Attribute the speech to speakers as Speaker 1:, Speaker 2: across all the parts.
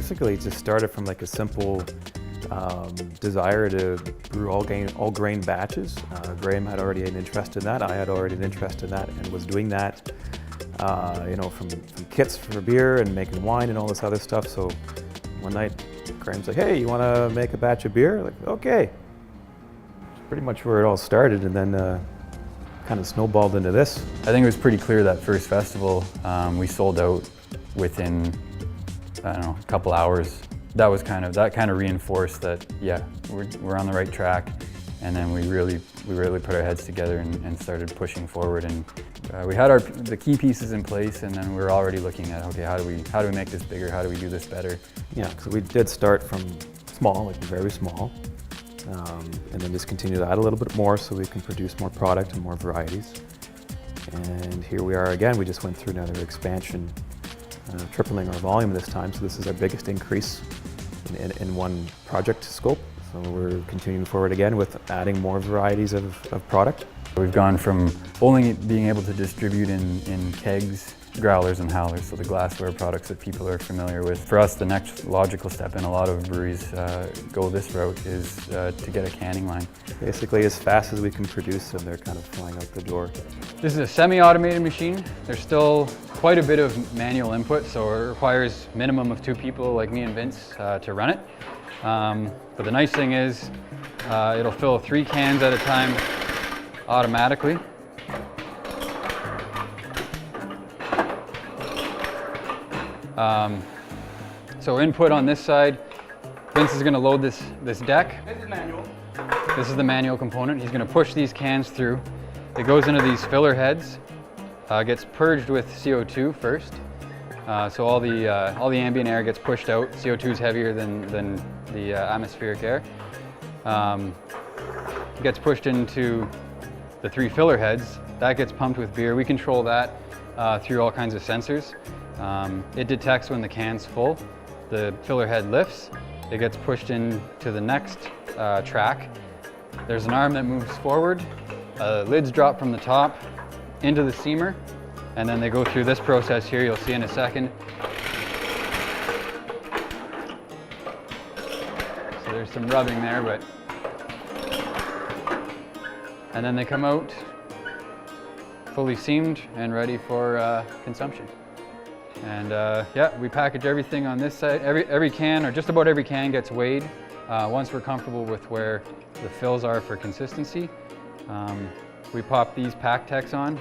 Speaker 1: Basically, it just started from like a simple desire to brew all grain batches. Graham had already an interest in that. I had already an interest in that and was doing that, from kits for beer and making wine and all this other stuff. So one night, Graham's like, "Hey, you want to make a batch of beer?" Like, okay. That's pretty much where it all started, and then kind of snowballed into this.
Speaker 2: I think it was pretty clear that first festival, we sold out within, a couple hours. That kind of reinforced that, yeah, we're on the right track. And then we really put our heads together and started pushing forward. And we had the key pieces in place, and then we were already looking at, okay, how do we make this bigger? How do we do this better?
Speaker 1: Yeah, so we did start from small, like very small, and then just continue to add a little bit more so we can produce more product and more varieties. And here we are again. We just went through another expansion, tripling our volume this time. So this is our biggest increase in one project scope. So we're continuing forward again with adding more varieties of product.
Speaker 2: We've gone from only being able to distribute in kegs, growlers, and howlers, so the glassware products that people are familiar with. For us, the next logical step, and a lot of breweries go this route, is to get a canning line.
Speaker 1: Basically, as fast as we can produce them, they're kind of flying out the door.
Speaker 3: This is a semi-automated machine. There's still quite a bit of manual input, so it requires minimum of 2 people like me and Vince to run it. But the nice thing is it'll fill 3 cans at a time automatically. So input on this side, Vince is going to load this deck.
Speaker 4: This is manual.
Speaker 3: This is the manual component. He's going to push these cans through. It goes into these filler heads, gets purged with CO2 first. So all the ambient air gets pushed out. CO2 is heavier than the atmospheric air. It gets pushed into the 3 filler heads. That gets pumped with beer. We control that through all kinds of sensors. It detects when the can's full. The filler head lifts. It gets pushed into the next track. There's an arm that moves forward. Lids drop from the top into the seamer, and then they go through this process here. You'll see in a second. So there's some rubbing there, but and then they come out fully seamed and ready for consumption. And yeah, we package everything on this side. Every can, or just about every can, gets weighed. Once we're comfortable with where the fills are for consistency, we pop these pack techs on.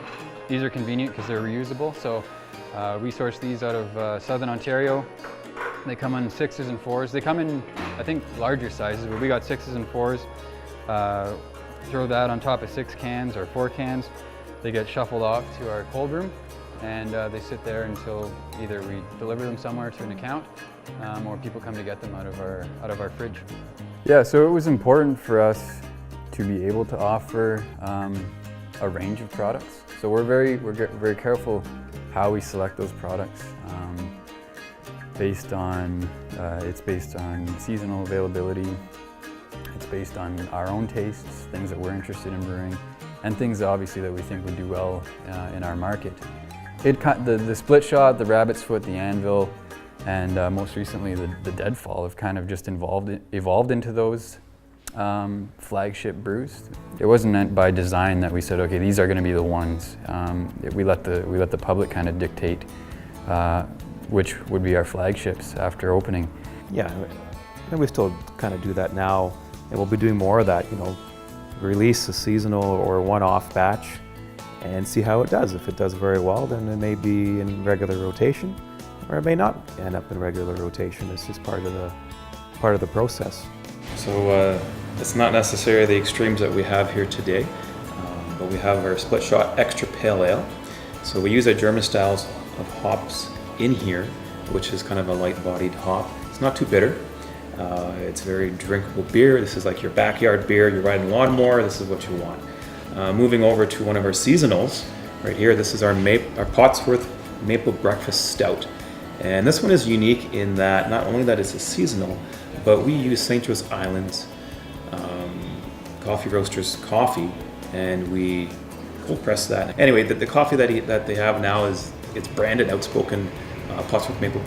Speaker 3: These are convenient because they're reusable. So we source these out of Southern Ontario. They come in 6s and 4s. They come in, I think, larger sizes, but we got 6s and 4s. Throw that on top of 6 cans or 4 cans. They get shuffled off to our cold room, and they sit there until either we deliver them somewhere to an account, or people come to get them out of our fridge.
Speaker 2: Yeah, so it was important for us to be able to offer a range of products. So we're very careful how we select those products. It's based on seasonal availability. It's based on our own tastes, things that we're interested in brewing, and things obviously that we think would do well in our market. The split shot, the rabbit's foot, the anvil, and most recently the deadfall have kind of just evolved into those flagship brews. It wasn't meant by design that we said, okay, these are going to be the ones. We let the public kind of dictate which would be our flagships after opening.
Speaker 1: Yeah, and we still kind of do that now, and we'll be doing more of that. Release a seasonal or one-off batch and see how it does. If it does very well, then it may be in regular rotation, or it may not end up in regular rotation. It's just part of the process. So it's not necessarily the extremes that we have here today, but we have our split shot extra pale ale. So we use our German styles of hops in here, which is kind of a light-bodied hop. It's not too bitter. It's very drinkable beer. This is like your backyard beer. You're riding a lawnmower. This is what you want. Moving over to one of our seasonals right here. This is our Pottsworth Maple Breakfast Stout. And this one is unique in that not only that it's a seasonal, but we use St. Joe's Islands coffee roasters coffee, and we cold press that. Anyway, the coffee that they have now it's branded Outspoken Pottsworth Maple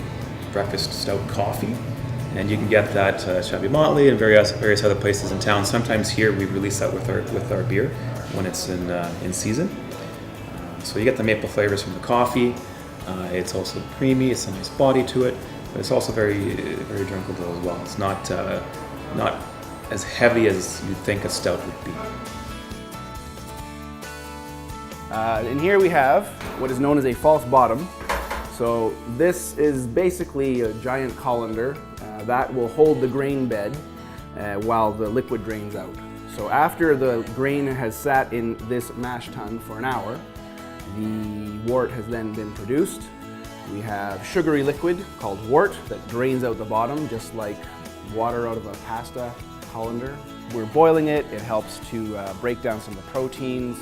Speaker 1: breakfast stout coffee. And you can get that at Shabby Motley and various other places in town. Sometimes here we release that with our beer when it's in season. So you get the maple flavors from the coffee. It's also creamy. It's a nice body to it, but it's also very drinkable as well. It's not as heavy as you'd think a stout would be.
Speaker 4: In here we have what is known as a false bottom. So this is basically a giant colander that will hold the grain bed while the liquid drains out. So after the grain has sat in this mash tun for an hour, the wort has then been produced. We have sugary liquid called wort that drains out the bottom just like water out of a pasta colander. We're boiling it. It helps to break down some of the proteins.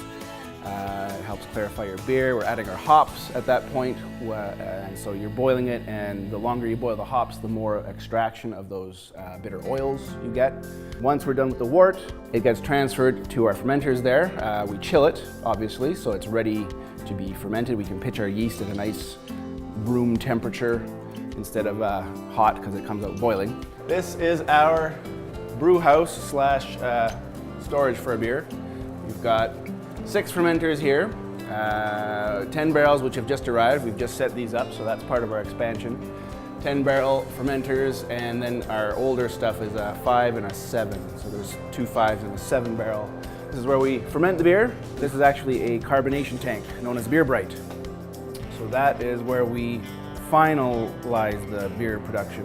Speaker 4: It helps clarify your beer. We're adding our hops at that point, and so you're boiling it, and the longer you boil the hops, the more extraction of those bitter oils you get. Once we're done with the wort, it gets transferred to our fermenters there. We chill it, obviously, so it's ready to be fermented. We can pitch our yeast at a nice room temperature instead of hot because it comes out boiling. This is our brew house slash storage for a beer. We've got 6 fermenters here, 10 barrels which have just arrived. We've just set these up, so that's part of our expansion. 10 barrel fermenters, and then our older stuff is a 5 and a 7. So there's 2 5s and a 7 barrel. This is where we ferment the beer. This is actually a carbonation tank known as Beer Bright. So that is where we finalize the beer production.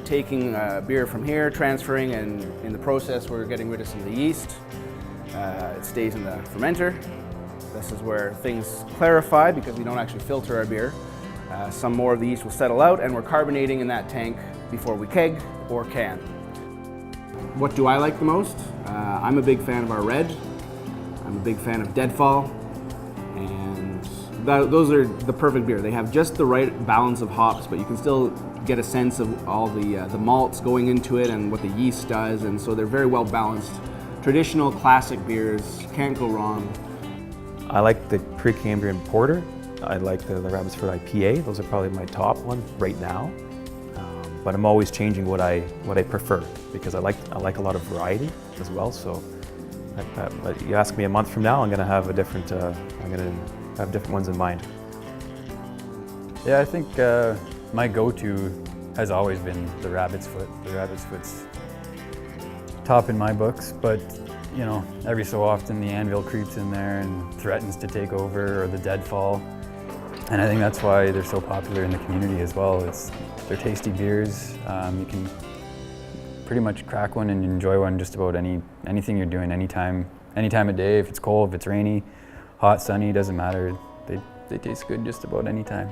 Speaker 4: Taking beer from here, transferring, and in the process we're getting rid of some of the yeast. It stays in the fermenter. This is where things clarify because we don't actually filter our beer. Some more of the yeast will settle out, and we're carbonating in that tank before we keg or can. What do I like the most? I'm a big fan of our red. I'm a big fan of Deadfall, and those are the perfect beer. They have just the right balance of hops, but you can still get a sense of all the malts going into it and what the yeast does, and so they're very well balanced. Traditional classic beers, can't go wrong.
Speaker 1: I like the Precambrian Porter. I like the Abbotsford IPA. Those are probably my top ones right now. But I'm always changing what I prefer because I like a lot of variety as well. So, you ask me a month from now, I'm gonna have different ones in mind.
Speaker 2: Yeah, I think my go-to has always been the Rabbit's Foot. The Rabbit's Foot's top in my books, but you know, every so often the Anvil creeps in there and threatens to take over, or the Deadfall. And I think that's why they're so popular in the community as well. They're tasty beers. You can pretty much crack one and enjoy one just about anything you're doing, any time of day. If it's cold, if it's rainy, hot, sunny, doesn't matter. They taste good just about any time.